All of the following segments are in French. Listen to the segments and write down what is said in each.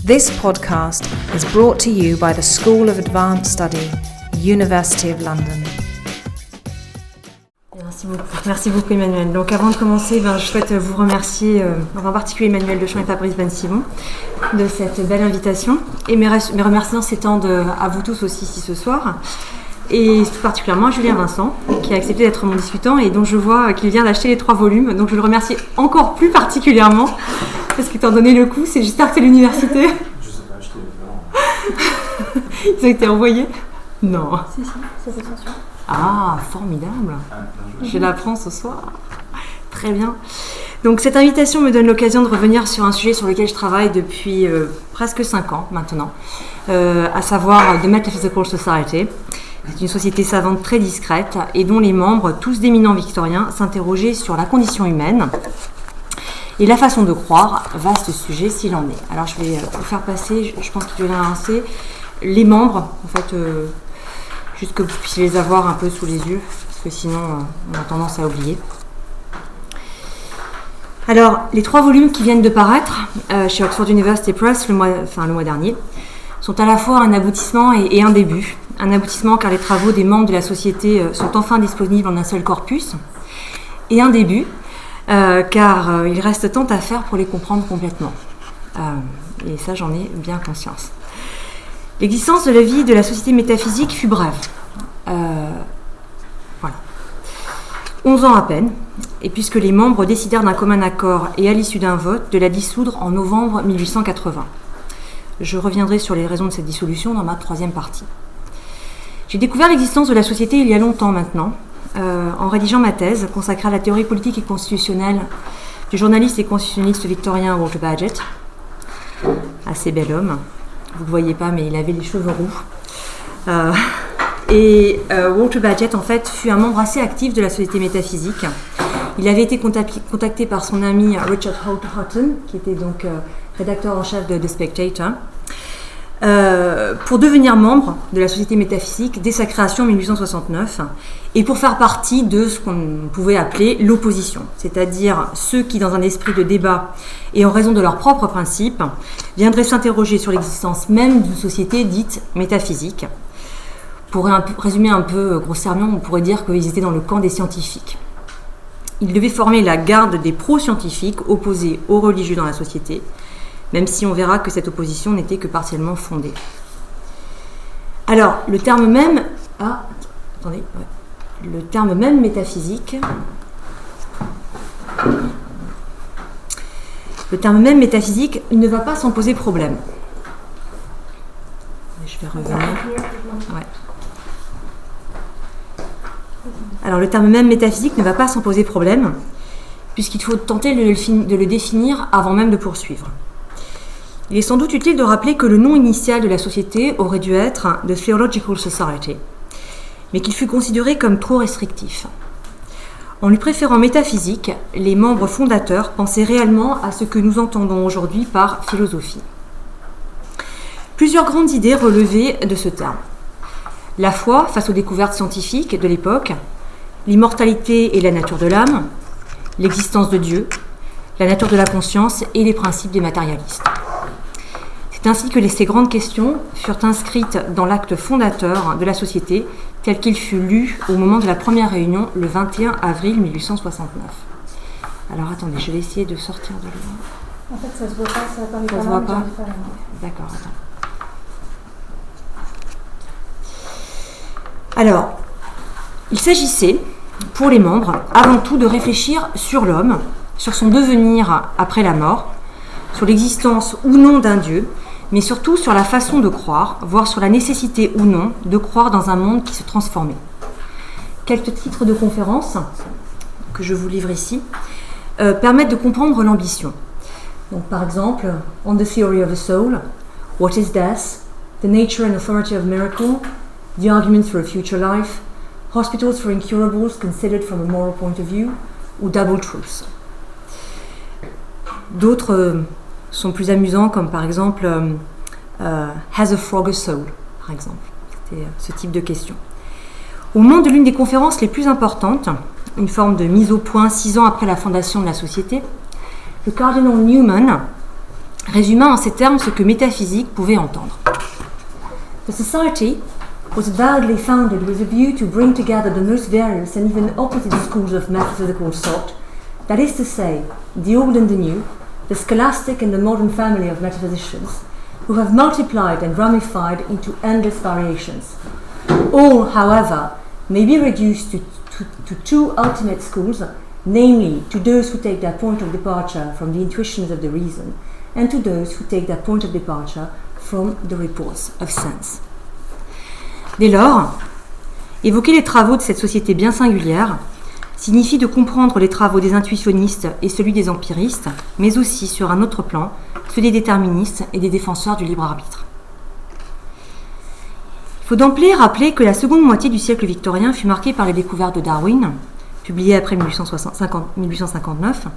This podcast is brought to you by the School of Advanced Study, University of London. Merci beaucoup Emmanuel. Donc avant de commencer, je souhaite vous remercier, en particulier Emmanuel Deschamps et Fabrice Ben-Simon, de cette belle invitation. Et mes remerciements s'étendent à vous tous aussi ici ce soir. Et tout particulièrement à Julien Vincent, qui a accepté d'être mon discutant et dont je vois qu'il vient d'acheter les 3 volumes. Donc je le remercie encore plus particulièrement, parce qu'étant donné le coût, j'espère que c'est l'université. Je sais pas acheter les Ils ont été envoyés ? Non. Si, ça fait censure. Ah, formidable. Je l'apprends ce soir. Très bien. Donc cette invitation me donne l'occasion de revenir sur un sujet sur lequel je travaille depuis presque 5 ans maintenant, à savoir The Metaphysical Society. C'est une société savante très discrète et dont les membres, tous d'éminents victoriens, s'interrogeaient sur la condition humaine et la façon de croire, vaste sujet s'il en est. Alors je vais vous faire passer, je pense qu'il devrait lancer les membres, en fait, juste que vous puissiez les avoir un peu sous les yeux, parce que sinon on a tendance à oublier. Alors, les 3 volumes qui viennent de paraître chez Oxford University Press le mois dernier sont à la fois un aboutissement et un début. Un aboutissement car les travaux des membres de la société sont enfin disponibles en un seul corpus, et un début car il reste tant à faire pour les comprendre complètement. Et ça, j'en ai bien conscience. L'existence de la vie de la société métaphysique fut brève. Voilà. 11 ans à peine, et puisque les membres décidèrent d'un commun accord et à l'issue d'un vote de la dissoudre en novembre 1880. Je reviendrai sur les raisons de cette dissolution dans ma 3e partie. J'ai découvert l'existence de la société il y a longtemps maintenant, en rédigeant ma thèse consacrée à la théorie politique et constitutionnelle du journaliste et constitutionnaliste victorien Walter Bagehot. Assez bel homme. Vous ne le voyez pas, mais il avait les cheveux roux. Walter Bagehot, en fait, fut un membre assez actif de la société métaphysique. Il avait été contacté par son ami Richard Houghton, qui était donc rédacteur en chef de The Spectator, pour devenir membre de la société métaphysique dès sa création en 1869 et pour faire partie de ce qu'on pouvait appeler l'opposition, c'est-à-dire ceux qui, dans un esprit de débat et en raison de leurs propres principes, viendraient s'interroger sur l'existence même d'une société dite métaphysique. Pour résumer un peu grossièrement, on pourrait dire qu'ils étaient dans le camp des scientifiques. Ils devaient former la garde des pro-scientifiques opposés aux religieux dans la société, même si on verra que cette opposition n'était que partiellement fondée. Alors, le terme même... Le terme même métaphysique... Le terme même métaphysique ne va pas sans poser problème. Je vais revenir. Ouais. Alors, le terme même métaphysique ne va pas sans poser problème, puisqu'il faut tenter de le définir avant même de poursuivre. Il est sans doute utile de rappeler que le nom initial de la société aurait dû être The Theological Society, mais qu'il fut considéré comme trop restrictif. En lui préférant métaphysique, les membres fondateurs pensaient réellement à ce que nous entendons aujourd'hui par philosophie. Plusieurs grandes idées relevaient de ce terme. La foi face aux découvertes scientifiques de l'époque, l'immortalité et la nature de l'âme, l'existence de Dieu, la nature de la conscience et les principes des matérialistes. C'est ainsi que ces grandes questions furent inscrites dans l'acte fondateur de la société tel qu'il fut lu au moment de la première réunion le 21 avril 1869. Alors attendez, je vais essayer de sortir de là. En fait, ça se voit pas, ça apparaît pas. Ça se voit pas. D'accord, attends. Alors, il s'agissait, pour les membres, avant tout de réfléchir sur l'homme, sur son devenir après la mort, sur l'existence ou non d'un Dieu, mais surtout sur la façon de croire, voire sur la nécessité ou non de croire dans un monde qui se transformait. Quelques titres de conférences, que je vous livre ici, permettent de comprendre l'ambition. Donc, par exemple, On the Theory of the Soul, What is Death, The Nature and Authority of Miracle, The Argument for a Future Life, Hospitals for Incurables Considered from a Moral Point of View, ou Double Truth. D'autres sont plus amusants, comme par exemple Has a Frog a Soul, par exemple. C'était ce type de question. Au moment de l'une des conférences les plus importantes, une forme de mise au point 6 ans après la fondation de la société, le cardinal Newman résuma en ces termes ce que métaphysique pouvait entendre. The society was avowedly founded with a view to bring together the most various and even opposite schools of metaphysical thought, that is to say, the old and the new, the scholastic and the modern family of metaphysicians, who have multiplied and ramified into endless variations. All, however, may be reduced to two ultimate schools, namely to those who take their point of departure from the intuitions of the reason, and to those who take their point of departure from the reports of sense. Dès lors, évoquer les travaux de cette société bien singulière signifie de comprendre les travaux des intuitionnistes et celui des empiristes, mais aussi, sur un autre plan, ceux des déterministes et des défenseurs du libre arbitre. Il faut d'emblée rappeler que la seconde moitié du siècle victorien fut marquée par les découvertes de Darwin, publiées après 1859,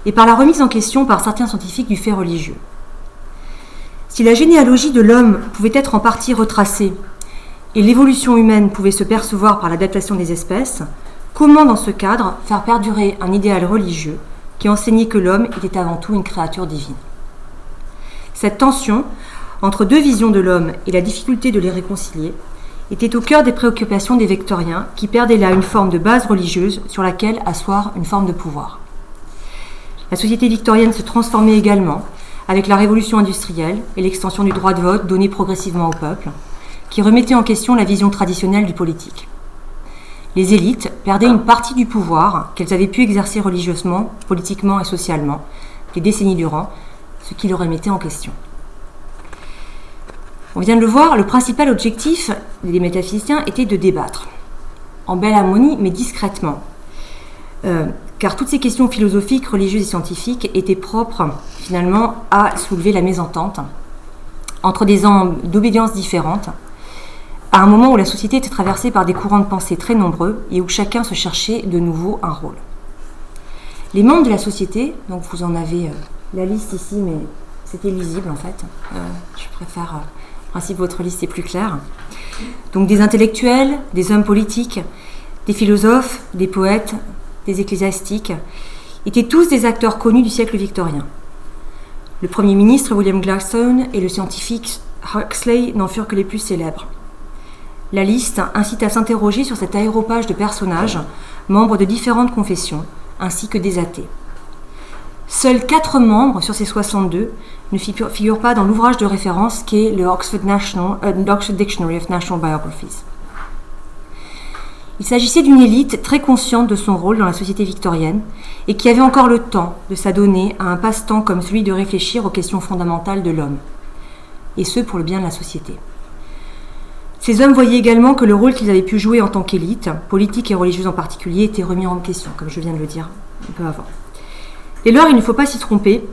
et par la remise en question par certains scientifiques du fait religieux. Si la généalogie de l'homme pouvait être en partie retracée et l'évolution humaine pouvait se percevoir par l'adaptation des espèces, comment dans ce cadre faire perdurer un idéal religieux qui enseignait que l'homme était avant tout une créature divine? Cette tension entre deux visions de l'homme et la difficulté de les réconcilier était au cœur des préoccupations des victoriens qui perdaient là une forme de base religieuse sur laquelle asseoir une forme de pouvoir. La société victorienne se transformait également avec la révolution industrielle et l'extension du droit de vote donné progressivement au peuple, qui remettait en question la vision traditionnelle du politique. Les élites perdaient une partie du pouvoir qu'elles avaient pu exercer religieusement, politiquement et socialement, des décennies durant, ce qui le remettait en question. On vient de le voir, le principal objectif des métaphysiciens était de débattre, en belle harmonie mais discrètement, car toutes ces questions philosophiques, religieuses et scientifiques étaient propres finalement à soulever la mésentente entre des âmes d'obédience différentes, à un moment où la société était traversée par des courants de pensée très nombreux et où chacun se cherchait de nouveau un rôle. Les membres de la société, donc vous en avez la liste ici, mais c'était lisible en fait, je préfère, en principe votre liste est plus claire, donc des intellectuels, des hommes politiques, des philosophes, des poètes, des ecclésiastiques, étaient tous des acteurs connus du siècle victorien. Le Premier ministre William Gladstone et le scientifique Huxley n'en furent que les plus célèbres. La liste incite à s'interroger sur cet aéropage de personnages, membres de différentes confessions, ainsi que des athées. Seuls 4 membres sur ces 62 ne figurent pas dans l'ouvrage de référence qu'est le Oxford Dictionary of National Biographies. Il s'agissait d'une élite très consciente de son rôle dans la société victorienne et qui avait encore le temps de s'adonner à un passe-temps comme celui de réfléchir aux questions fondamentales de l'homme, et ce pour le bien de la société. Ces hommes voyaient également que le rôle qu'ils avaient pu jouer en tant qu'élite, politique et religieuse en particulier, était remis en question, comme je viens de le dire un peu avant. Dès lors, il ne faut pas s'y tromper,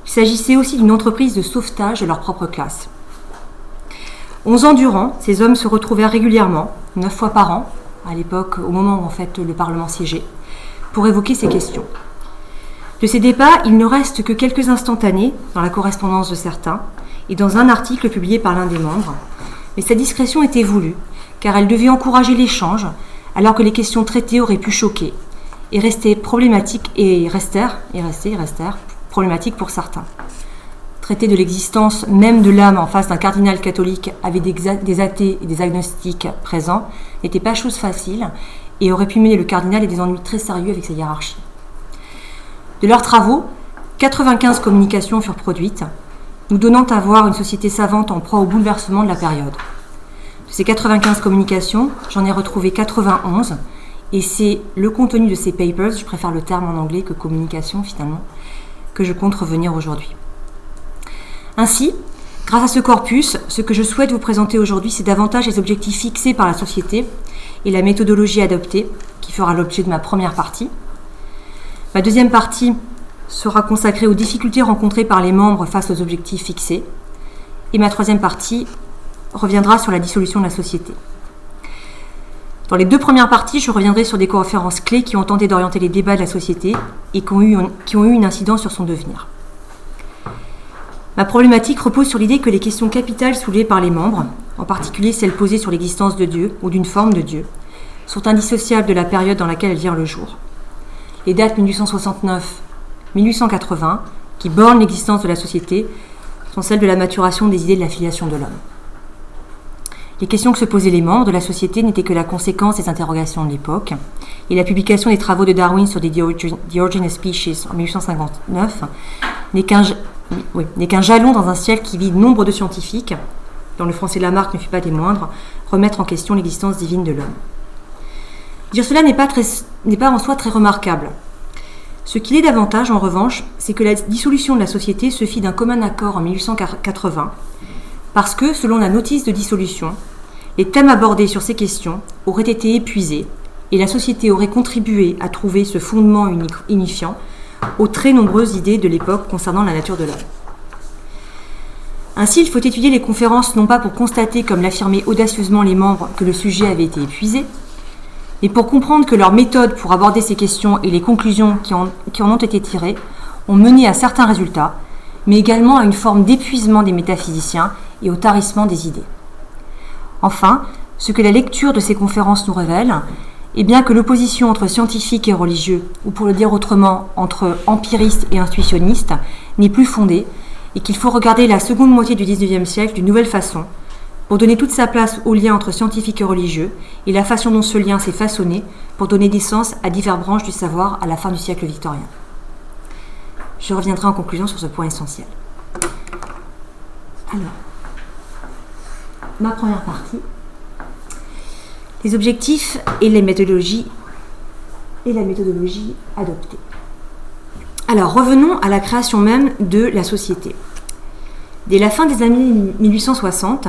il s'agissait aussi d'une entreprise de sauvetage de leur propre classe. 11 ans durant, ces hommes se retrouvèrent régulièrement, 9 fois par an, à l'époque, au moment où en fait le Parlement siégeait, pour évoquer ces questions. De ces débats, il ne reste que quelques instantanés dans la correspondance de certains et dans un article publié par l'un des membres, mais cette discrétion était voulue, car elle devait encourager l'échange, alors que les questions traitées auraient pu choquer, et restaient problématiques et restèrent problématiques pour certains. Traiter de l'existence même de l'âme en face d'un cardinal catholique avec des athées et des agnostiques présents n'était pas chose facile et aurait pu mener le cardinal à des ennuis très sérieux avec sa hiérarchie. De leurs travaux, 95 communications furent produites, nous donnant à voir une société savante en proie au bouleversement de la période. De ces 95 communications, j'en ai retrouvé 91, et c'est le contenu de ces papers, je préfère le terme en anglais que communication finalement, que je compte revenir aujourd'hui. Ainsi, grâce à ce corpus, ce que je souhaite vous présenter aujourd'hui, c'est davantage les objectifs fixés par la société et la méthodologie adoptée, qui fera l'objet de ma première partie. Ma deuxième partie sera consacrée aux difficultés rencontrées par les membres face aux objectifs fixés. Et ma troisième partie reviendra sur la dissolution de la société. Dans les 2 premières parties, je reviendrai sur des conférences clés qui ont tenté d'orienter les débats de la société et qui ont eu une incidence sur son devenir. Ma problématique repose sur l'idée que les questions capitales soulevées par les membres, en particulier celles posées sur l'existence de Dieu ou d'une forme de Dieu, sont indissociables de la période dans laquelle elles virent le jour. Les dates 1869, 1880 qui bornent l'existence de la société sont celles de la maturation des idées de la filiation de l'homme. Les questions que se posaient les membres de la société n'étaient que la conséquence des interrogations de l'époque, et la publication des travaux de Darwin sur The Origin of Species en 1859 n'est qu'un jalon dans un ciel qui vit nombre de scientifiques, dont le français Lamarck ne fut pas des moindres, remettre en question l'existence divine de l'homme. Dire cela n'est pas en soi très remarquable. Ce qu'il est davantage, en revanche, c'est que la dissolution de la société se fit d'un commun accord en 1880, parce que, selon la notice de dissolution, les thèmes abordés sur ces questions auraient été épuisés et la société aurait contribué à trouver ce fondement unifiant aux très nombreuses idées de l'époque concernant la nature de l'homme. Ainsi, il faut étudier les conférences non pas pour constater, comme l'affirmaient audacieusement les membres, que le sujet avait été épuisé, mais pour comprendre que leurs méthodes pour aborder ces questions et les conclusions qui en ont été tirées ont mené à certains résultats, mais également à une forme d'épuisement des métaphysiciens et au tarissement des idées. Enfin, ce que la lecture de ces conférences nous révèle est bien que l'opposition entre scientifiques et religieux, ou pour le dire autrement, entre empiristes et intuitionnistes, n'est plus fondée, et qu'il faut regarder la seconde moitié du XIXe siècle d'une nouvelle façon, pour donner toute sa place au lien entre scientifiques et religieux, et la façon dont ce lien s'est façonné pour donner naissance à diverses branches du savoir à la fin du siècle victorien. Je reviendrai en conclusion sur ce point essentiel. Alors, ma première partie, les objectifs et la méthodologie adoptée. Alors, revenons à la création même de la société. Dès la fin des années 1860,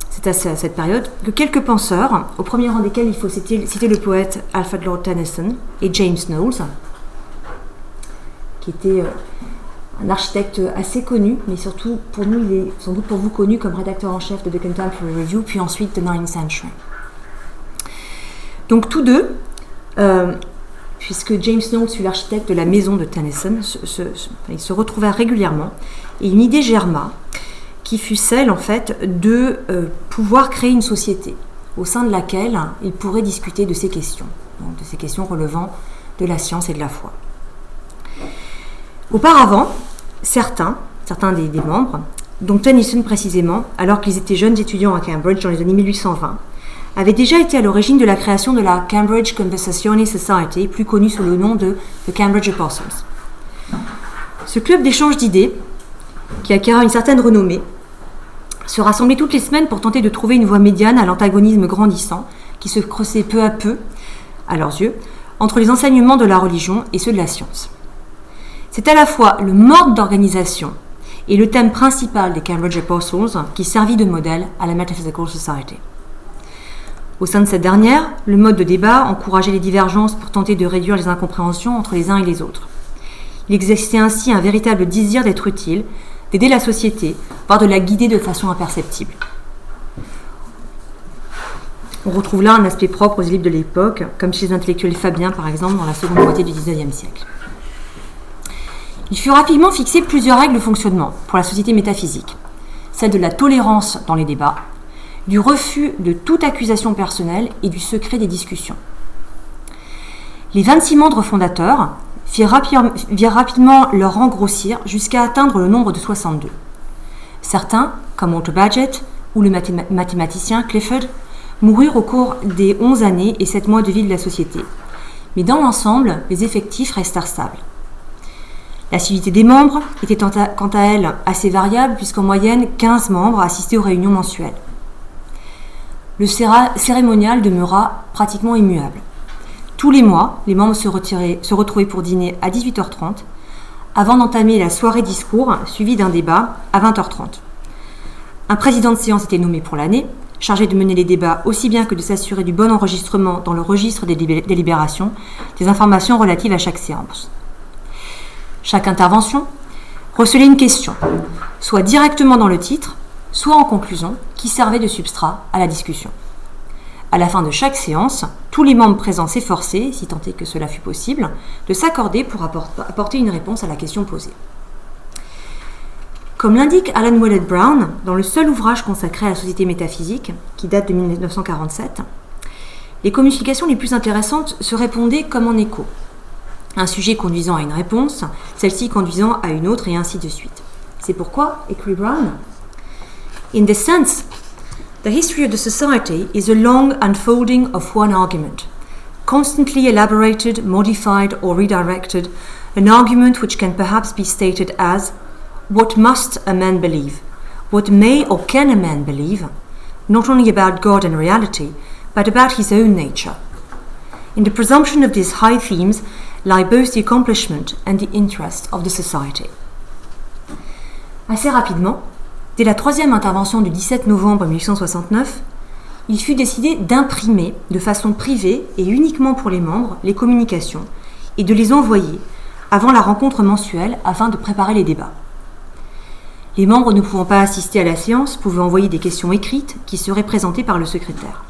c'est à cette période que quelques penseurs, au premier rang desquels il faut citer le poète Alfred Lord Tennyson et James Knowles, qui était un architecte assez connu, mais surtout pour nous, il est sans doute pour vous connu comme rédacteur en chef de The Contemporary Review, puis ensuite The 9th Century. Donc tous deux, puisque James Knowles fut l'architecte de la maison de Tennyson, ils se retrouvèrent régulièrement, et une idée germa, qui fut celle en fait de pouvoir créer une société au sein de laquelle ils pourraient discuter de ces questions, donc de ces questions relevant de la science et de la foi. Auparavant, certains des membres, dont Tennyson précisément, alors qu'ils étaient jeunes étudiants à Cambridge dans les années 1820, avaient déjà été à l'origine de la création de la Cambridge Conversazioni Society, plus connue sous le nom de The Cambridge Apostles. Ce club d'échange d'idées, qui acquéra une certaine renommée, se rassemblait toutes les semaines pour tenter de trouver une voie médiane à l'antagonisme grandissant qui se creusait peu à peu, à leurs yeux, entre les enseignements de la religion et ceux de la science. C'est à la fois le mode d'organisation et le thème principal des Cambridge Apostles qui servit de modèle à la Metaphysical Society. Au sein de cette dernière, le mode de débat encourageait les divergences pour tenter de réduire les incompréhensions entre les uns et les autres. Il existait ainsi un véritable désir d'être utile, d'aider la société, voire de la guider de façon imperceptible. On retrouve là un aspect propre aux livres de l'époque, comme chez les intellectuels fabiens par exemple dans la seconde moitié du XIXe siècle. Il fut rapidement fixé plusieurs règles de fonctionnement pour la société métaphysique, celle de la tolérance dans les débats, du refus de toute accusation personnelle et du secret des discussions. Les 26 membres fondateurs virent rapidement leur rang grossir jusqu'à atteindre le nombre de 62. Certains, comme Walter Bagehot ou le mathématicien Clifford, moururent au cours des 11 années et 7 mois de vie de la société. Mais dans l'ensemble, les effectifs restèrent stables. L'assiduité des membres était quant à elle assez variable puisqu'en moyenne, 15 membres assistaient aux réunions mensuelles. Le cérémonial demeura pratiquement immuable. Tous les mois, les membres se retrouvaient pour dîner à 18h30 avant d'entamer la soirée discours suivie d'un débat à 20h30. Un président de séance était nommé pour l'année, chargé de mener les débats aussi bien que de s'assurer du bon enregistrement dans le registre des délibérations des informations relatives à chaque séance. Chaque intervention recelait une question, soit directement dans le titre, soit en conclusion, qui servait de substrat à la discussion. À la fin de chaque séance, tous les membres présents s'efforçaient, si tant est que cela fût possible, de s'accorder pour apporter une réponse à la question posée. Comme l'indique Alan Willett Brown dans le seul ouvrage consacré à la société métaphysique, qui date de 1947, les communications les plus intéressantes se répondaient comme en écho. un sujet conduisant à une réponse, celle-ci conduisant à une autre, et ainsi de suite. C'est pourquoi, écrit Brown, in this sense, the history of the society is a long unfolding of one argument, constantly elaborated, modified, or redirected, an argument which can perhaps be stated as, what must a man believe? What may or can a man believe? Not only about God and reality, but about his own nature. In the presumption of these high themes lie both the accomplishment and the interest of the society. Assez rapidement, dès la troisième intervention du 17 novembre 1869, il fut décidé d'imprimer de façon privée et uniquement pour les membres les communications et de les envoyer avant la rencontre mensuelle afin de préparer les débats. Les membres ne pouvant pas assister à la séance pouvaient envoyer des questions écrites qui seraient présentées par le secrétaire.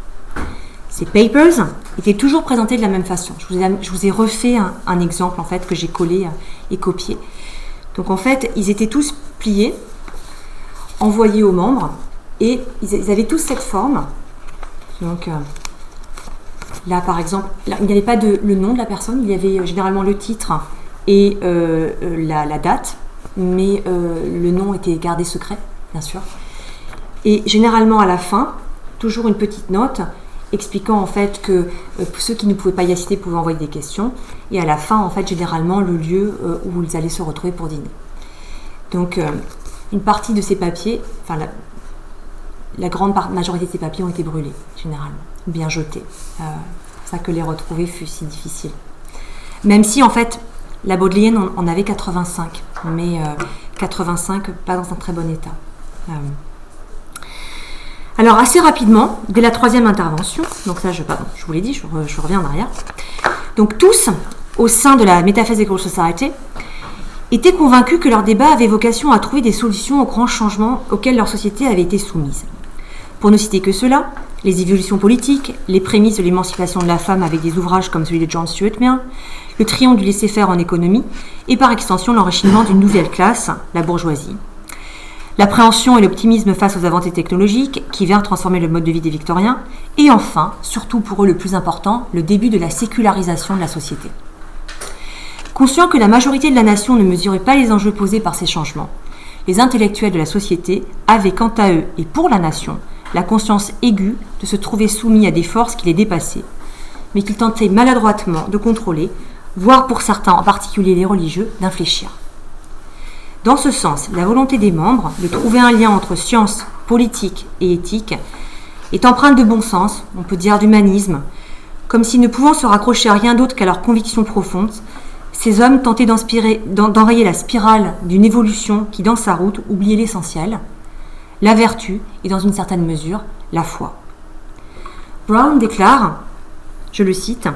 Ces papers étaient toujours présentés de la même façon. Je vous ai refait un exemple en fait que j'ai collé et copié. Donc en fait, ils étaient tous pliés, envoyés aux membres, et ils avaient tous cette forme. Donc là par exemple, là, il n'y avait pas le nom de la personne, il y avait généralement le titre et la date, mais le nom était gardé secret, bien sûr. Et généralement à la fin, toujours une petite note expliquant en fait que ceux qui ne pouvaient pas y assister pouvaient envoyer des questions, et à la fin en fait généralement le lieu où ils allaient se retrouver pour dîner. Donc une partie de ces papiers, enfin la grande majorité de ces papiers ont été brûlés généralement, ou bien jetés. C'est pour ça que les retrouver fut si difficile. Même si en fait la Bodleienne en avait 85, mais 85 pas dans un très bon état. Alors assez rapidement, dès la troisième intervention, donc ça je vous l'ai dit, je reviens en arrière, donc tous, au sein de la Metaphysical Society, étaient convaincus que leur débat avait vocation à trouver des solutions aux grands changements auxquels leur société avait été soumise. Pour ne citer que cela, les évolutions politiques, les prémices de l'émancipation de la femme avec des ouvrages comme celui de John Stuart Mill, le triomphe du laisser-faire en économie, et par extension l'enrichissement d'une nouvelle classe, la bourgeoisie. L'appréhension et l'optimisme face aux avancées technologiques qui vinrent transformer le mode de vie des Victoriens, et enfin, surtout pour eux le plus important, le début de la sécularisation de la société. Conscients que la majorité de la nation ne mesurait pas les enjeux posés par ces changements, les intellectuels de la société avaient quant à eux et pour la nation la conscience aiguë de se trouver soumis à des forces qui les dépassaient, mais qu'ils tentaient maladroitement de contrôler, voire pour certains, en particulier les religieux, d'infléchir. Dans ce sens, la volonté des membres de trouver un lien entre science, politique et éthique est empreinte de bon sens, on peut dire d'humanisme, comme si ne pouvant se raccrocher à rien d'autre qu'à leurs convictions profondes, ces hommes tentaient d'enrayer la spirale d'une évolution qui, dans sa route, oubliait l'essentiel, la vertu et, dans une certaine mesure, la foi. Brown déclare, je le cite,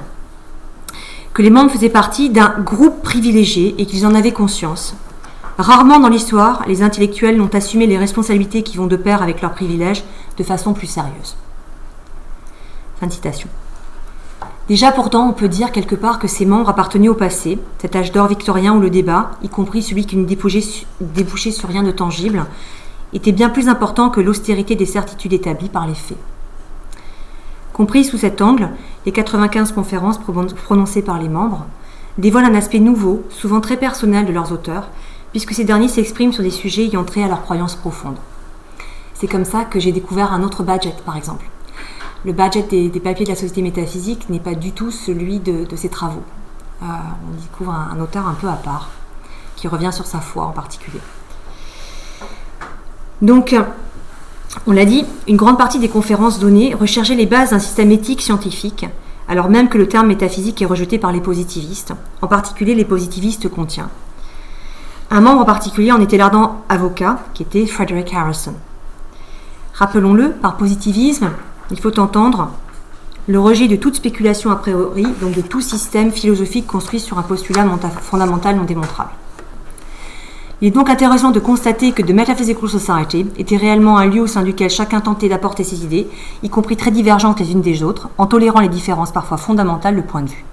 que les membres faisaient partie d'un groupe privilégié et qu'ils en avaient conscience. Rarement dans l'histoire, les intellectuels n'ont assumé les responsabilités qui vont de pair avec leurs privilèges de façon plus sérieuse. Fin de citation. Déjà pourtant, on peut dire quelque part que ces membres appartenaient au passé, cet âge d'or victorien où le débat, y compris celui qui ne débouchait sur rien de tangible, était bien plus important que l'austérité des certitudes établies par les faits. Compris sous cet angle, les 95 conférences prononcées par les membres dévoilent un aspect nouveau, souvent très personnel de leurs auteurs, puisque ces derniers s'expriment sur des sujets ayant trait à leurs croyances profondes. C'est comme ça que j'ai découvert un autre budget, par exemple. Le budget des papiers de la Société métaphysique n'est pas du tout celui de ses travaux. On découvre un auteur un peu à part, qui revient sur sa foi en particulier. Donc, on l'a dit, une grande partie des conférences données recherchaient les bases d'un système éthique scientifique, alors même que le terme métaphysique est rejeté par les positivistes, en particulier les positivistes kantiens. Un membre en particulier en était l'ardent avocat, qui était Frederick Harrison. Rappelons-le, par positivisme, il faut entendre le rejet de toute spéculation a priori, donc de tout système philosophique construit sur un postulat fondamental non démontrable. Il est donc intéressant de constater que The Metaphysical Society était réellement un lieu au sein duquel chacun tentait d'apporter ses idées, y compris très divergentes les unes des autres, en tolérant les différences parfois fondamentales de point de vue.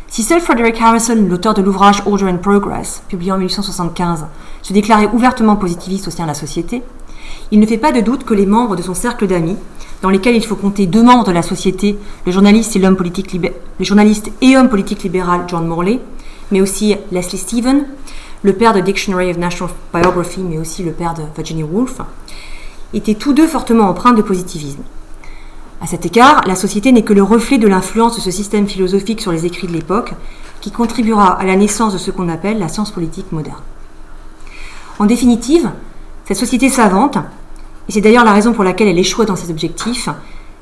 Si seul Frederick Harrison, l'auteur de l'ouvrage Order and Progress, publié en 1875, se déclarait ouvertement positiviste au sein de la société, il ne fait pas de doute que les membres de son cercle d'amis dans lesquels il faut compter deux membres de la société, le journaliste et homme politique libéral John Morley, mais aussi Leslie Stephen, le père de Dictionary of National Biography, mais aussi le père de Virginia Woolf, étaient tous deux fortement empreints de positivisme. À cet égard, la société n'est que le reflet de l'influence de ce système philosophique sur les écrits de l'époque, qui contribuera à la naissance de ce qu'on appelle la science politique moderne. En définitive, cette société savante, et c'est d'ailleurs la raison pour laquelle elle échouait dans ses objectifs,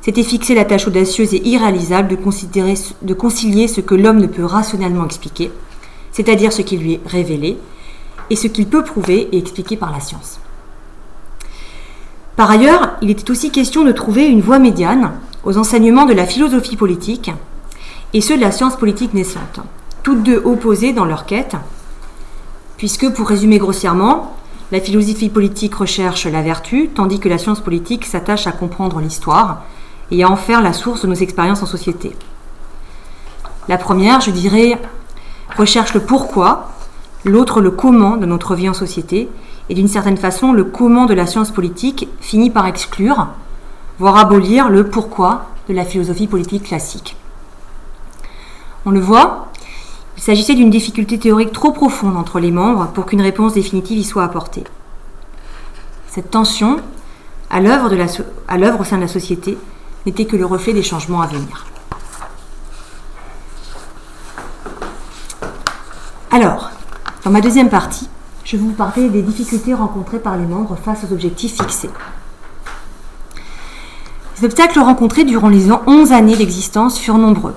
s'était fixé la tâche audacieuse et irréalisable de concilier ce que l'homme ne peut rationnellement expliquer, c'est-à-dire ce qui lui est révélé, et ce qu'il peut prouver et expliquer par la science. Par ailleurs, il était aussi question de trouver une voie médiane aux enseignements de la philosophie politique et ceux de la science politique naissante, toutes deux opposées dans leur quête, puisque, pour résumer grossièrement, la philosophie politique recherche la vertu, tandis que la science politique s'attache à comprendre l'histoire et à en faire la source de nos expériences en société. La première, je dirais, recherche le pourquoi, l'autre le comment de notre vie en société, et d'une certaine façon, le comment de la science politique finit par exclure, voire abolir le pourquoi de la philosophie politique classique. On le voit, il s'agissait d'une difficulté théorique trop profonde entre les membres pour qu'une réponse définitive y soit apportée. Cette tension, à l'œuvre au sein de la société, n'était que le reflet des changements à venir. Alors, dans ma deuxième partie, je vais vous parler des difficultés rencontrées par les membres face aux objectifs fixés. Les obstacles rencontrés durant les 11 années d'existence furent nombreux,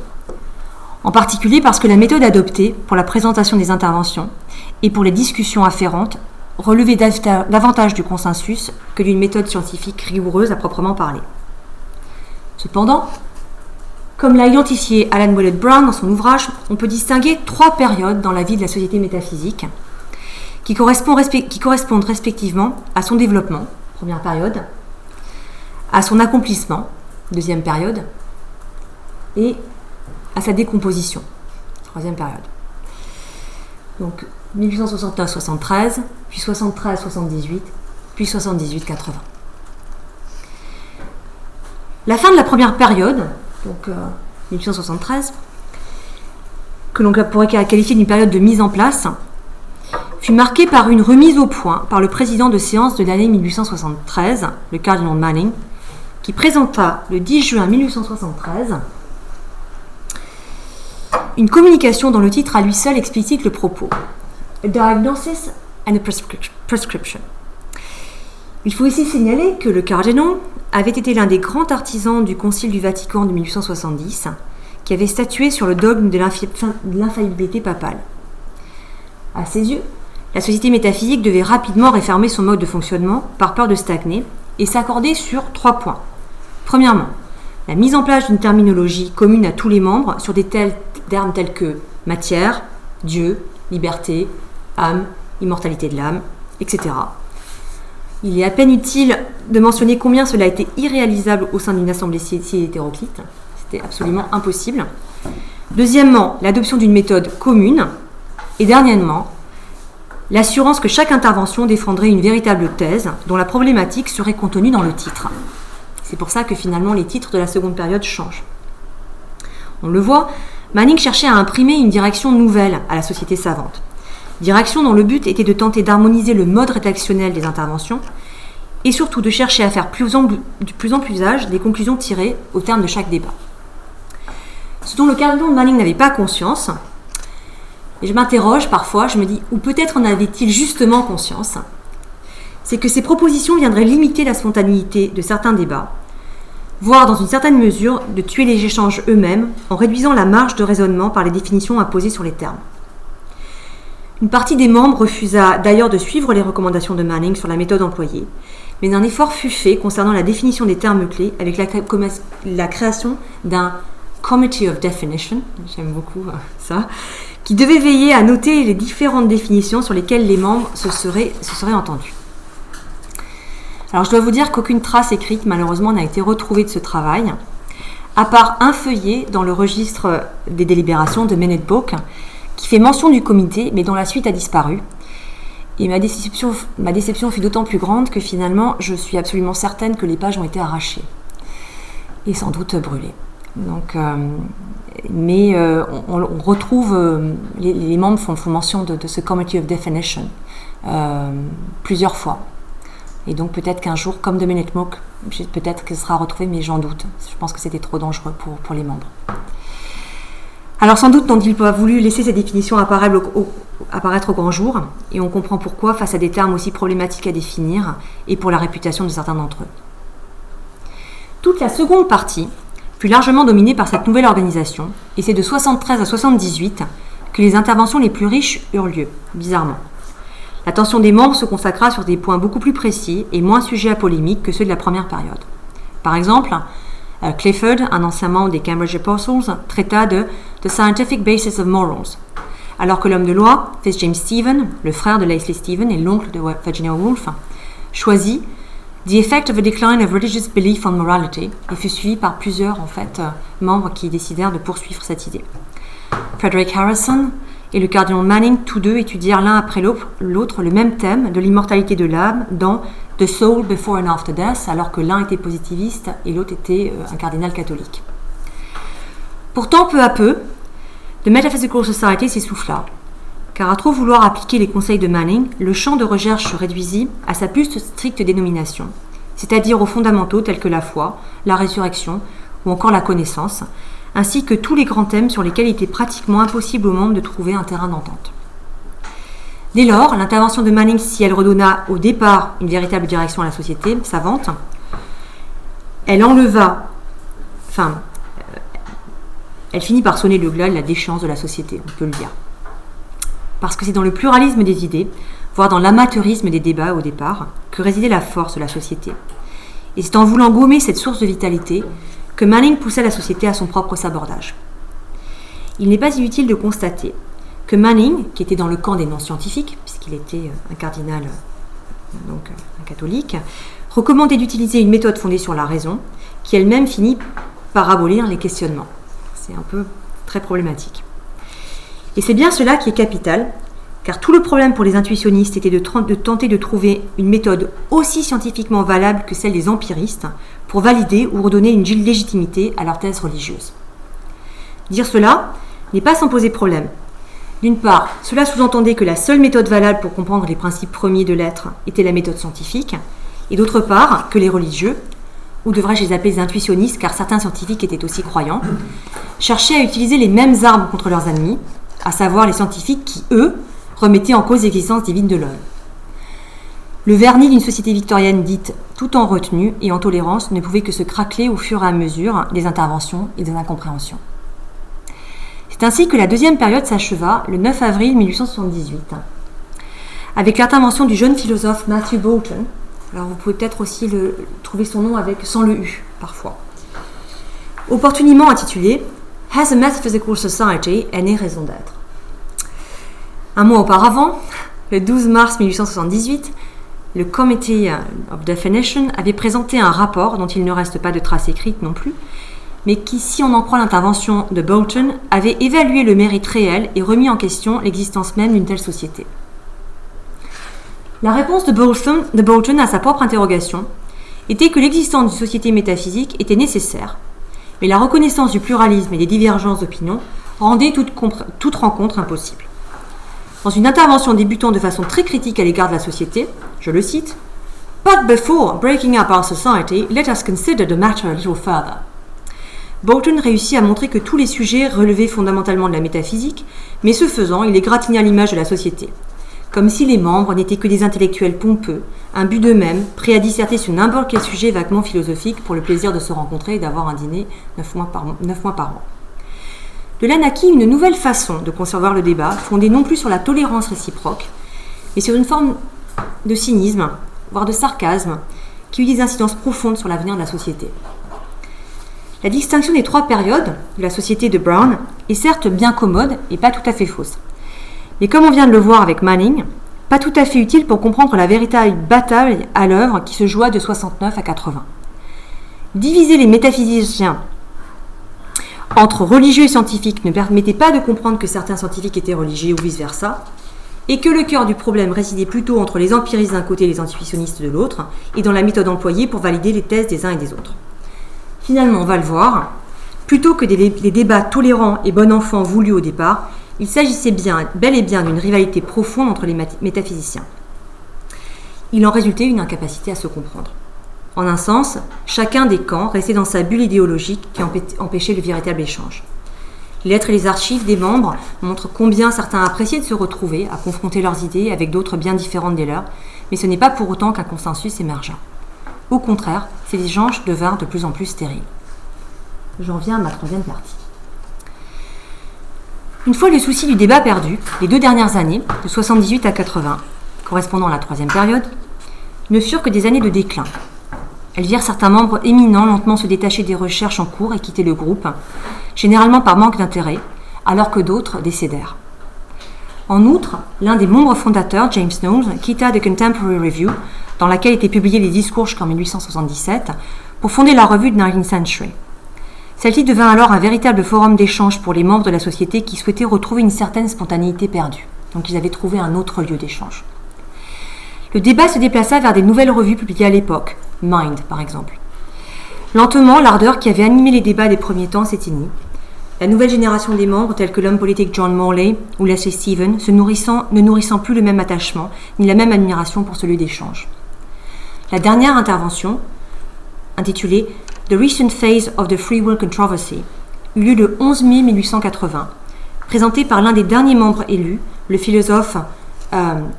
en particulier parce que la méthode adoptée pour la présentation des interventions et pour les discussions afférentes relevait davantage du consensus que d'une méthode scientifique rigoureuse à proprement parler. Cependant, comme l'a identifié Alan Willett Brown dans son ouvrage, on peut distinguer 3 périodes dans la vie de la société métaphysique qui correspondent respectivement à son développement, première période, à son accomplissement, deuxième période, et à sa décomposition, troisième période. Donc 1869-73, puis 73-78, puis 78-80. La fin de la première période, donc 1873, que l'on pourrait qualifier d'une période de mise en place, fut marquée par une remise au point par le président de séance de l'année 1873, le cardinal Manning, qui présenta le 10 juin 1873 une communication dont le titre à lui seul explicite le propos. A diagnosis and a prescription. Il faut ici signaler que le cardinal avait été l'un des grands artisans du Concile du Vatican de 1870, qui avait statué sur le dogme de l'infaillibilité papale. À ses yeux, la société métaphysique devait rapidement réformer son mode de fonctionnement par peur de stagner et s'accorder sur 3 points. Premièrement, la mise en place d'une terminologie commune à tous les membres sur des termes tels que matière, Dieu, liberté, âme, immortalité de l'âme, etc. Il est à peine utile de mentionner combien cela a été irréalisable au sein d'une assemblée si hétéroclite. C'était absolument impossible. Deuxièmement, l'adoption d'une méthode commune. Et dernièrement, l'assurance que chaque intervention défendrait une véritable thèse dont la problématique serait contenue dans le titre. C'est pour ça que finalement les titres de la seconde période changent. On le voit, Manning cherchait à imprimer une direction nouvelle à la société savante. Direction dont le but était de tenter d'harmoniser le mode rédactionnel des interventions et surtout de chercher à faire de plus en plus usage des conclusions tirées au terme de chaque débat. Ce dont le cardinal Manning n'avait pas conscience, et je m'interroge parfois, je me dis, ou peut-être en avait-il justement conscience, c'est que ces propositions viendraient limiter la spontanéité de certains débats, voire dans une certaine mesure de tuer les échanges eux-mêmes en réduisant la marge de raisonnement par les définitions imposées sur les termes. Une partie des membres refusa d'ailleurs de suivre les recommandations de Manning sur la méthode employée, mais un effort fut fait concernant la définition des termes clés avec la création d'un Committee of Definition, j'aime beaucoup ça, qui devait veiller à noter les différentes définitions sur lesquelles les membres se seraient entendus. Alors je dois vous dire qu'aucune trace écrite malheureusement n'a été retrouvée de ce travail, à part un feuillet dans le registre des délibérations de Minute Book, qui fait mention du comité, mais dont la suite a disparu. Et ma déception fut d'autant plus grande que finalement, je suis absolument certaine que les pages ont été arrachées. et sans doute brûlés. Donc, on retrouve, les membres font mention de ce Committee of Definition plusieurs fois. Et donc peut-être qu'un jour, comme Dominic Mook, peut-être que ce sera retrouvé, mais j'en doute. Je pense que c'était trop dangereux pour les membres. Alors sans doute n'ont-ils pas voulu laisser ces définitions apparaître au grand jour, et on comprend pourquoi face à des termes aussi problématiques à définir, et pour la réputation de certains d'entre eux. Toute la seconde partie fut largement dominée par cette nouvelle organisation, et c'est de 73 à 78 que les interventions les plus riches eurent lieu, bizarrement. L'attention des membres se consacra sur des points beaucoup plus précis et moins sujets à polémique que ceux de la première période. Par exemple, Clifford, un ancien membre des Cambridge Apostles, traita de « The Scientific Basis of Morals », alors que l'homme de loi, Fitzjames Stephen, le frère de Leslie Stephen et l'oncle de Virginia Woolf, choisit « The Effect of a Decline of Religious Belief on Morality » et fut suivi par plusieurs membres qui décidèrent de poursuivre cette idée. Frederick Harrison et le cardinal Manning, tous deux étudièrent l'un après l'autre le même thème de l'immortalité de l'âme dans The Soul Before and After Death, alors que l'un était positiviste et l'autre était un cardinal catholique. Pourtant, peu à peu, The Metaphysical Society s'essouffla, car à trop vouloir appliquer les conseils de Manning, le champ de recherche se réduisit à sa plus stricte dénomination, c'est-à-dire aux fondamentaux tels que la foi, la résurrection ou encore la connaissance, ainsi que tous les grands thèmes sur lesquels il était pratiquement impossible aux membres de trouver un terrain d'entente. Dès lors, l'intervention de Manning, si elle redonna au départ une véritable direction à la société savante, elle finit par sonner le glas de la déchéance de la société, on peut le dire. Parce que c'est dans le pluralisme des idées, voire dans l'amateurisme des débats au départ, que résidait la force de la société. Et c'est en voulant gommer cette source de vitalité que Manning poussait la société à son propre sabordage. Il n'est pas inutile de constater que Manning, qui était dans le camp des non-scientifiques, puisqu'il était un cardinal, donc un catholique, recommandait d'utiliser une méthode fondée sur la raison, qui elle-même finit par abolir les questionnements. C'est un peu très problématique. Et c'est bien cela qui est capital, car tout le problème pour les intuitionnistes était de tenter de trouver une méthode aussi scientifiquement valable que celle des empiristes pour valider ou redonner une légitimité à leur thèse religieuse. Dire cela n'est pas sans poser problème. D'une part, cela sous-entendait que la seule méthode valable pour comprendre les principes premiers de l'être était la méthode scientifique, et d'autre part, que les religieux, ou devrais-je les appeler les intuitionnistes, car certains scientifiques étaient aussi croyants, cherchaient à utiliser les mêmes armes contre leurs ennemis, à savoir les scientifiques qui, eux, remettaient en cause l'existence divine de l'homme. Le vernis d'une société victorienne dite tout en retenue et en tolérance ne pouvait que se craqueler au fur et à mesure des interventions et des incompréhensions. C'est ainsi que la deuxième période s'acheva le 9 avril 1878, avec l'intervention du jeune philosophe Matthew Boulton. Alors vous pouvez peut-être aussi trouver son nom sans le U, parfois. Opportunément intitulé « Has a Metaphysical Society any raison d'être ?» Un mois auparavant, le 12 mars 1878, le Committee of Definition avait présenté un rapport dont il ne reste pas de trace écrite non plus, mais qui, si on en croit l'intervention de Boulton, avait évalué le mérite réel et remis en question l'existence même d'une telle société. La réponse de Boulton à sa propre interrogation était que l'existence d'une société métaphysique était nécessaire, mais la reconnaissance du pluralisme et des divergences d'opinion rendait toute rencontre impossible. Dans une intervention débutant de façon très critique à l'égard de la société, je le cite, « But before breaking up our society, let us consider the matter a little further. » Boulton réussit à montrer que tous les sujets relevaient fondamentalement de la métaphysique, mais ce faisant, il égratigna l'image de la société, comme si les membres n'étaient que des intellectuels pompeux, imbus d'eux-mêmes, prêts à disserter sur n'importe quel sujet vaguement philosophique pour le plaisir de se rencontrer et d'avoir un dîner 9 mois par an. De là naquit une nouvelle façon de concevoir le débat, fondée non plus sur la tolérance réciproque, mais sur une forme de cynisme, voire de sarcasme, qui eut des incidences profondes sur l'avenir de la société. La distinction des trois périodes de la société de Brown est certes bien commode et pas tout à fait fausse. Mais comme on vient de le voir avec Manning, pas tout à fait utile pour comprendre la véritable bataille à l'œuvre qui se joua de 69 à 80. Diviser les métaphysiciens entre religieux et scientifiques ne permettait pas de comprendre que certains scientifiques étaient religieux ou vice-versa, et que le cœur du problème résidait plutôt entre les empiristes d'un côté et les intuitionnistes de l'autre, et dans la méthode employée pour valider les thèses des uns et des autres. Finalement, on va le voir, plutôt que des débats tolérants et bon enfant voulus au départ, il s'agissait bel et bien d'une rivalité profonde entre les métaphysiciens. Il en résultait une incapacité à se comprendre. En un sens, chacun des camps restait dans sa bulle idéologique qui empêchait le véritable échange. Les lettres et les archives des membres montrent combien certains appréciaient de se retrouver, à confronter leurs idées avec d'autres bien différentes des leurs, mais ce n'est pas pour autant qu'un consensus émergea. Au contraire, ces échanges devinrent de plus en plus stériles. J'en viens à ma troisième partie. Une fois le souci du débat perdu, les 2 dernières années, de 78 à 80, correspondant à la troisième période, ne furent que des années de déclin. Elles virent certains membres éminents lentement se détacher des recherches en cours et quitter le groupe, généralement par manque d'intérêt, alors que d'autres décédèrent. En outre, l'un des membres fondateurs, James Knowles, quitta The Contemporary Review, dans laquelle étaient publiés les discours jusqu'en 1877, pour fonder la revue The 19th Century. Celle-ci devint alors un véritable forum d'échange pour les membres de la société qui souhaitaient retrouver une certaine spontanéité perdue. Donc ils avaient trouvé un autre lieu d'échange. Le débat se déplaça vers des nouvelles revues publiées à l'époque, Mind par exemple. Lentement, l'ardeur qui avait animé les débats des premiers temps s'éteignit. La nouvelle génération des membres, tels que l'homme politique John Morley ou Leslie Stephen, ne nourrissant plus le même attachement ni la même admiration pour ce lieu d'échange. La dernière intervention, intitulée The Recent Phase of the Free Will Controversy, eut lieu le 11 mai 1880, présentée par l'un des derniers membres élus, le philosophe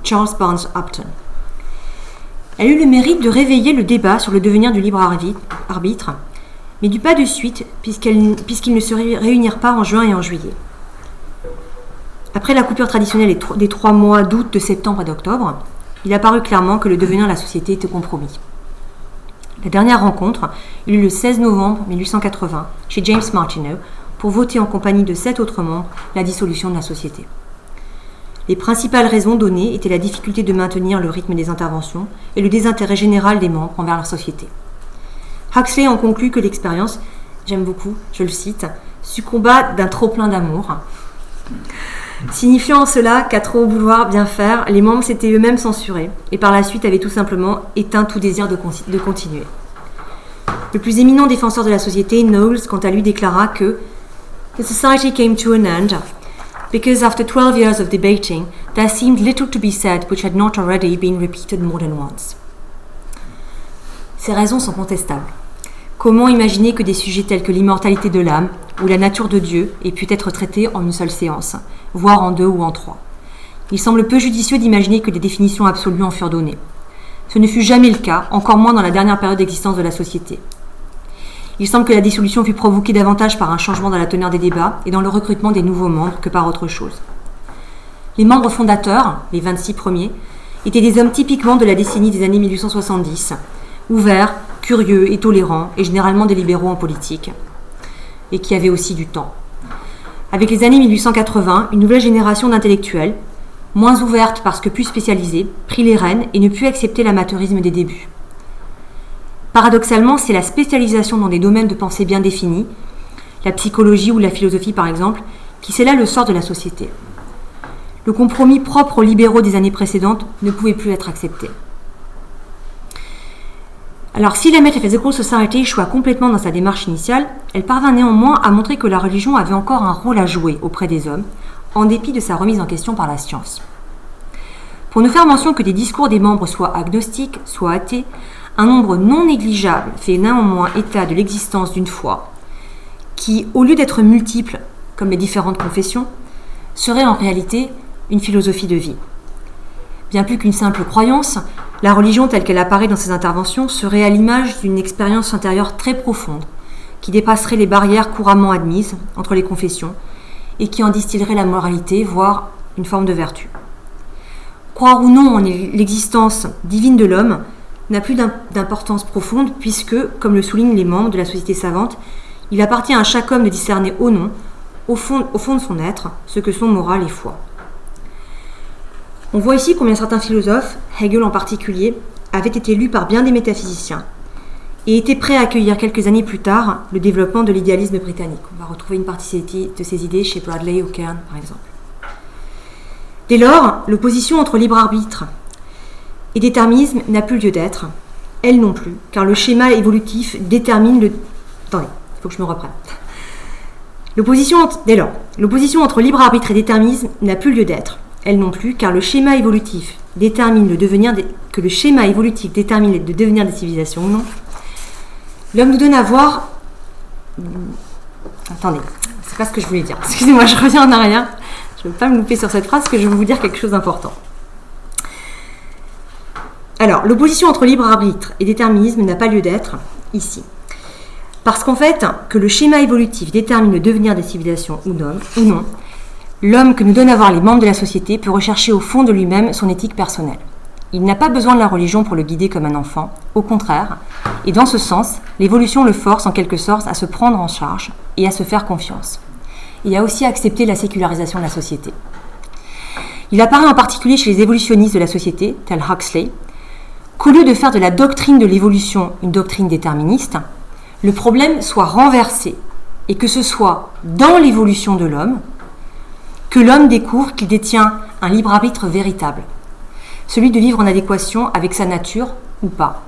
Charles Barnes Upton. Elle eut le mérite de réveiller le débat sur le devenir du libre arbitre, mais du pas de suite, puisqu'ils ne se réunirent pas en juin et en juillet. Après la coupure traditionnelle des 3 mois d'août, de septembre et d'octobre, il apparut clairement que le devenir de la société était compromis. La dernière rencontre eut lieu le 16 novembre 1880 chez James Martineau pour voter en compagnie de 7 autres membres la dissolution de la société. Les principales raisons données étaient la difficulté de maintenir le rythme des interventions et le désintérêt général des membres envers leur société. Huxley en conclut que l'expérience, j'aime beaucoup, je le cite, succomba d'un trop-plein d'amour, signifiant en cela qu'à trop vouloir bien faire, les membres s'étaient eux-mêmes censurés et par la suite avaient tout simplement éteint tout désir de continuer. Le plus éminent défenseur de la société, Knowles, quant à lui, déclara que « The society came to an end because after 12 years of debating, there seemed little to be said which had not already been repeated more than once. » Ces raisons sont contestables. Comment imaginer que des sujets tels que l'immortalité de l'âme ou la nature de Dieu aient pu être traités en une seule séance, voire en 2 ou en 3 ? Il semble peu judicieux d'imaginer que des définitions absolues en furent données. Ce ne fut jamais le cas, encore moins dans la dernière période d'existence de la société. Il semble que la dissolution fut provoquée davantage par un changement dans la teneur des débats et dans le recrutement des nouveaux membres que par autre chose. Les membres fondateurs, les 26 premiers, étaient des hommes typiquement de la décennie des années 1870, ouverts, curieux et tolérants, et généralement des libéraux en politique, et qui avaient aussi du temps. Avec les années 1880, une nouvelle génération d'intellectuels, moins ouverte parce que plus spécialisée, prit les rênes et ne put accepter l'amateurisme des débuts. Paradoxalement, c'est la spécialisation dans des domaines de pensée bien définis, la psychologie ou la philosophie par exemple, qui scella le sort de la société. Le compromis propre aux libéraux des années précédentes ne pouvait plus être accepté. Alors, si la Metaphysical Society échoua complètement dans sa démarche initiale, elle parvint néanmoins à montrer que la religion avait encore un rôle à jouer auprès des hommes, en dépit de sa remise en question par la science. Pour ne faire mention que des discours des membres soient agnostiques, soit athées, un nombre non négligeable fait néanmoins état de l'existence d'une foi qui, au lieu d'être multiple, comme les différentes confessions, serait en réalité une philosophie de vie. Bien plus qu'une simple croyance, la religion telle qu'elle apparaît dans ces interventions serait à l'image d'une expérience intérieure très profonde, qui dépasserait les barrières couramment admises entre les confessions et qui en distillerait la moralité, voire une forme de vertu. Croire ou non en l'existence divine de l'homme n'a plus d'importance profonde puisque, comme le soulignent les membres de la société savante, il appartient à chaque homme de discerner au fond de son être, ce que sont morale et foi. On voit ici combien certains philosophes, Hegel en particulier, avaient été lus par bien des métaphysiciens et étaient prêts à accueillir quelques années plus tard le développement de l'idéalisme britannique. On va retrouver une partie de ces idées chez Bradley ou Kern, par exemple. Dès lors, l'opposition entre libre arbitre et déterminisme n'a plus lieu d'être, elle non plus, car le schéma évolutif détermine Attendez, il faut que je me reprenne. L'opposition entre libre arbitre et déterminisme n'a plus lieu d'être. Elle non plus, car le schéma évolutif détermine le devenir des civilisations ou non. L'homme nous donne à voir... Attendez, c'est pas ce que je voulais dire. Excusez-moi, je reviens en arrière. Je ne veux pas me louper sur cette phrase parce que je vais vous dire quelque chose d'important. Alors, l'opposition entre libre arbitre et déterminisme n'a pas lieu d'être ici. Parce qu'en fait, que le schéma évolutif détermine le devenir des civilisations ou non, l'homme que nous donnent à voir les membres de la société peut rechercher au fond de lui-même son éthique personnelle. Il n'a pas besoin de la religion pour le guider comme un enfant, au contraire, et dans ce sens, l'évolution le force en quelque sorte à se prendre en charge et à se faire confiance, et à aussi accepter la sécularisation de la société. Il apparaît en particulier chez les évolutionnistes de la société, tels Huxley, qu'au lieu de faire de la doctrine de l'évolution une doctrine déterministe, le problème soit renversé, et que ce soit dans l'évolution de l'homme que l'homme découvre qu'il détient un libre arbitre véritable, celui de vivre en adéquation avec sa nature ou pas.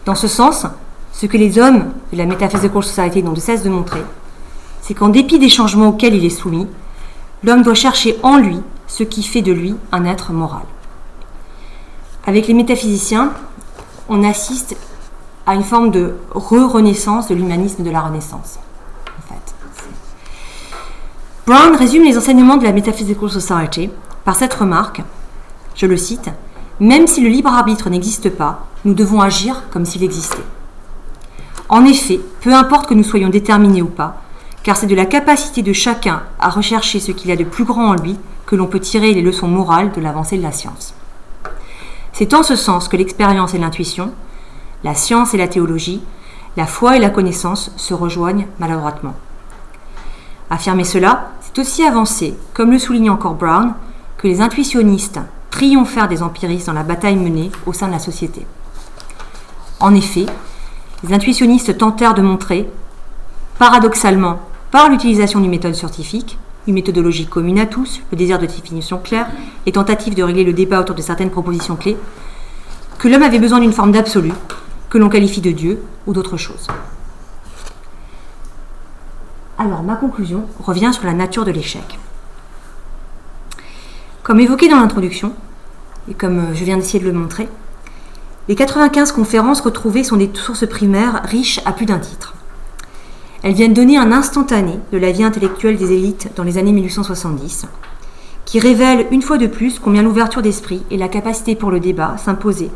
Dans ce sens, ce que les hommes de la Metaphysical Society n'ont de cesse de montrer, c'est qu'en dépit des changements auxquels il est soumis, l'homme doit chercher en lui ce qui fait de lui un être moral. Avec les métaphysiciens, on assiste à une forme de renaissance de l'humanisme de la Renaissance. En fait. Brown résume les enseignements de la Metaphysical Society par cette remarque, je le cite, « Même si le libre arbitre n'existe pas, nous devons agir comme s'il existait. En effet, peu importe que nous soyons déterminés ou pas, car c'est de la capacité de chacun à rechercher ce qu'il y a de plus grand en lui que l'on peut tirer les leçons morales de l'avancée de la science. C'est en ce sens que l'expérience et l'intuition, la science et la théologie, la foi et la connaissance se rejoignent maladroitement. Affirmer cela, c'est aussi avancer, comme le souligne encore Brown, que les intuitionnistes triomphèrent des empiristes dans la bataille menée au sein de la société. En effet, les intuitionnistes tentèrent de montrer, paradoxalement, par l'utilisation d'une méthode scientifique, une méthodologie commune à tous, le désir de définition claire, les tentatives de régler le débat autour de certaines propositions clés, que l'homme avait besoin d'une forme d'absolu, que l'on qualifie de Dieu ou d'autre chose. Alors, ma conclusion revient sur la nature de l'échec. Comme évoqué dans l'introduction, et comme je viens d'essayer de le montrer, les 95 conférences retrouvées sont des sources primaires riches à plus d'un titre. Elles viennent donner un instantané de la vie intellectuelle des élites dans les années 1870, qui révèle une fois de plus combien l'ouverture d'esprit et la capacité pour le débat s'imposaient,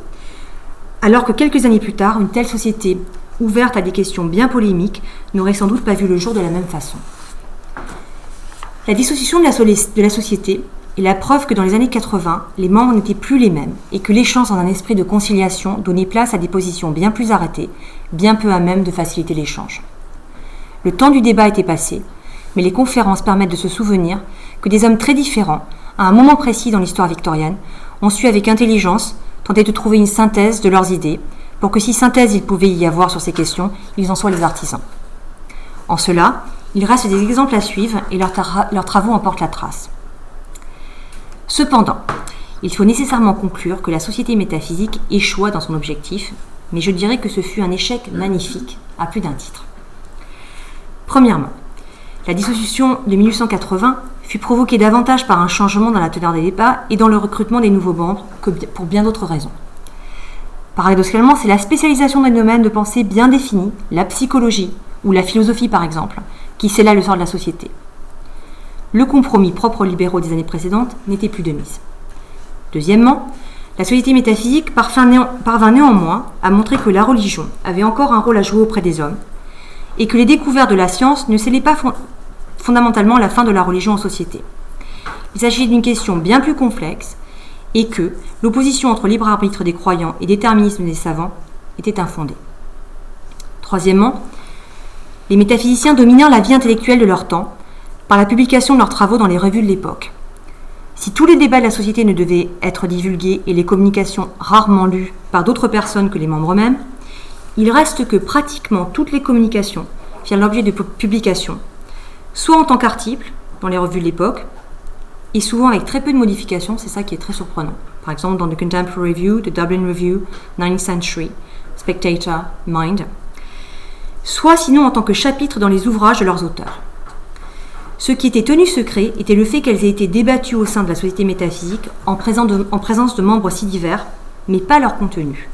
alors que quelques années plus tard, une telle société ouverte à des questions bien polémiques n'aurait sans doute pas vu le jour de la même façon. La dissociation de la société est la preuve que dans les années 80, les membres n'étaient plus les mêmes et que l'échange dans un esprit de conciliation donnait place à des positions bien plus arrêtées, bien peu à même de faciliter l'échange. Le temps du débat était passé, mais les conférences permettent de se souvenir que des hommes très différents, à un moment précis dans l'histoire victorienne, ont su avec intelligence tenter de trouver une synthèse de leurs idées, pour que si synthèse il pouvait y avoir sur ces questions, ils en soient les artisans. En cela, il reste des exemples à suivre et leurs travaux en portent la trace. Cependant, il faut nécessairement conclure que la société métaphysique échoua dans son objectif, mais je dirais que ce fut un échec magnifique à plus d'un titre. Premièrement, la dissolution de 1880 fut provoquée davantage par un changement dans la teneur des débats et dans le recrutement des nouveaux membres que pour bien d'autres raisons. Paradoxalement, c'est la spécialisation d'un domaine de pensée bien défini, la psychologie ou la philosophie par exemple, qui scella le sort de la société. Le compromis propre aux libéraux des années précédentes n'était plus de mise. Deuxièmement, la société métaphysique parvint néanmoins à montrer que la religion avait encore un rôle à jouer auprès des hommes et que les découvertes de la science ne scellaient pas fondamentalement la fin de la religion en société. Il s'agit d'une question bien plus complexe et que l'opposition entre libre arbitre des croyants et déterminisme des savants était infondée. Troisièmement, les métaphysiciens dominèrent la vie intellectuelle de leur temps par la publication de leurs travaux dans les revues de l'époque. Si tous les débats de la société ne devaient être divulgués et les communications rarement lues par d'autres personnes que les membres eux-mêmes, il reste que pratiquement toutes les communications firent l'objet de publications, soit en tant qu'articles dans les revues de l'époque, et souvent avec très peu de modifications, c'est ça qui est très surprenant. Par exemple dans The Contemporary Review, The Dublin Review, 19th Century, Spectator, Mind. soit sinon en tant que chapitres dans les ouvrages de leurs auteurs. Ce qui était tenu secret était le fait qu'elles aient été débattues au sein de la Société métaphysique en présence de membres si divers, mais pas leur contenu.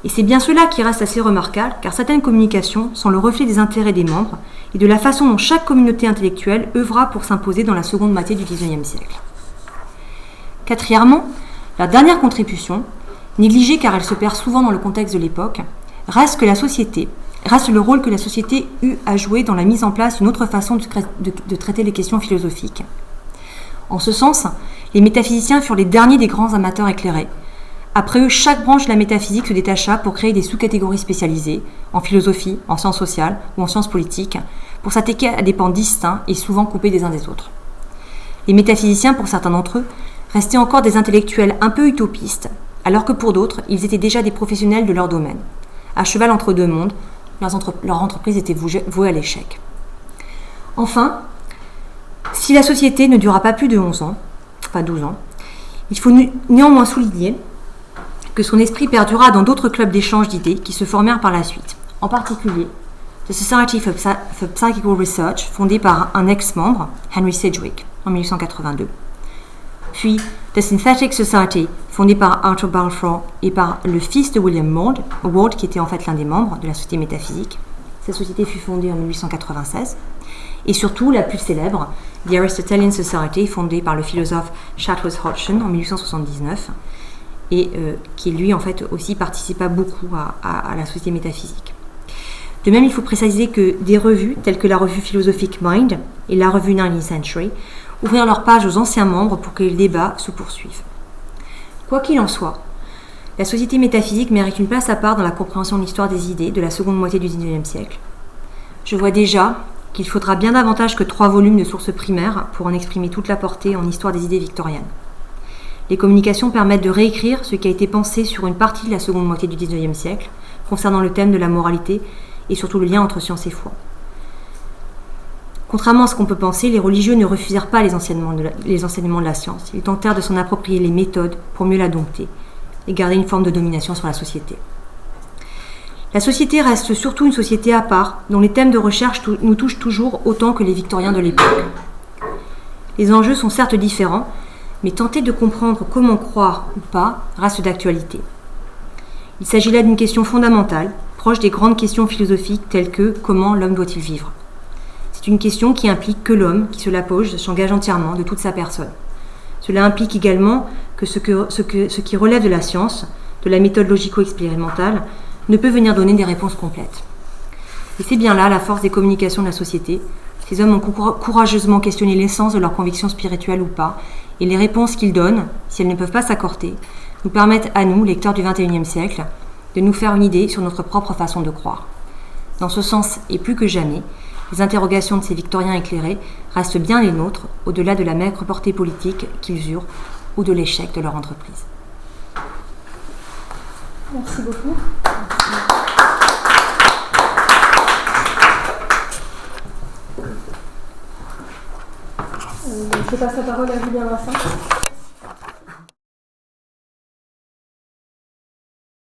Et c'est bien cela qui reste assez remarquable, car certaines communications sont le reflet des intérêts des membres et de la façon dont chaque communauté intellectuelle œuvra pour s'imposer dans la seconde moitié du XIXe siècle. Quatrièmement, la dernière contribution, négligée car elle se perd souvent dans le contexte de l'époque, reste le rôle que la société eut à jouer dans la mise en place d'une autre façon de traiter les questions philosophiques. En ce sens, les métaphysiciens furent les derniers des grands amateurs éclairés. Après eux, chaque branche de la métaphysique se détacha pour créer des sous-catégories spécialisées, en philosophie, en sciences sociales ou en sciences politiques, pour s'attaquer à des pans distincts et souvent coupés des uns des autres. Les métaphysiciens, pour certains d'entre eux, restaient encore des intellectuels un peu utopistes, alors que pour d'autres, ils étaient déjà des professionnels de leur domaine. À cheval entre deux mondes, leur entreprise était vouée à l'échec. Enfin, si la société ne dura pas plus de 12 ans, il faut néanmoins souligner que son esprit perdura dans d'autres clubs d'échange d'idées qui se formèrent par la suite. En particulier, The Society for Psychical Research, fondée par un ex-membre, Henry Sidgwick, en 1882. Puis The Synthetic Society, fondée par Arthur Balfour et par le fils de William Ward, qui était en fait l'un des membres de la Société métaphysique. Cette société fut fondée en 1896. Et surtout, la plus célèbre, The Aristotelian Society, fondée par le philosophe Chatwas Hodgson en 1879, et qui lui en fait aussi participa beaucoup à la Société métaphysique. De même, il faut préciser que des revues telles que la revue philosophique Mind et la revue 19th Century ouvrirent leurs pages aux anciens membres pour que les débats se poursuivent. Quoi qu'il en soit, la Société métaphysique mérite une place à part dans la compréhension de l'histoire des idées de la seconde moitié du XIXe siècle. Je vois déjà qu'il faudra bien davantage que 3 volumes de sources primaires pour en exprimer toute la portée en histoire des idées victoriennes. Les communications permettent de réécrire ce qui a été pensé sur une partie de la seconde moitié du XIXe siècle, concernant le thème de la moralité et surtout le lien entre science et foi. Contrairement à ce qu'on peut penser, les religieux ne refusèrent pas les enseignements de la science. Ils tentèrent de s'en approprier les méthodes pour mieux la dompter et garder une forme de domination sur la société. La société reste surtout une société à part, dont les thèmes de recherche nous touchent toujours autant que les victoriens de l'époque. Les enjeux sont certes différents, mais tenter de comprendre comment croire ou pas reste d'actualité. Il s'agit là d'une question fondamentale, proche des grandes questions philosophiques telles que « Comment l'homme doit-il vivre ?» C'est une question qui implique que l'homme qui se la pose s'engage entièrement de toute sa personne. Cela implique également que ce qui relève de la science, de la méthode logico-expérimentale, ne peut venir donner des réponses complètes. Et c'est bien là la force des communications de la société. Ces hommes ont courageusement questionné l'essence de leurs convictions spirituelles ou pas, et les réponses qu'ils donnent, si elles ne peuvent pas s'accorder, nous permettent à nous, lecteurs du XXIe siècle, de nous faire une idée sur notre propre façon de croire. Dans ce sens, et plus que jamais, les interrogations de ces victoriens éclairés restent bien les nôtres, au-delà de la maigre portée politique qu'ils eurent ou de l'échec de leur entreprise. Merci beaucoup. Je passe la parole à Julien Vincent.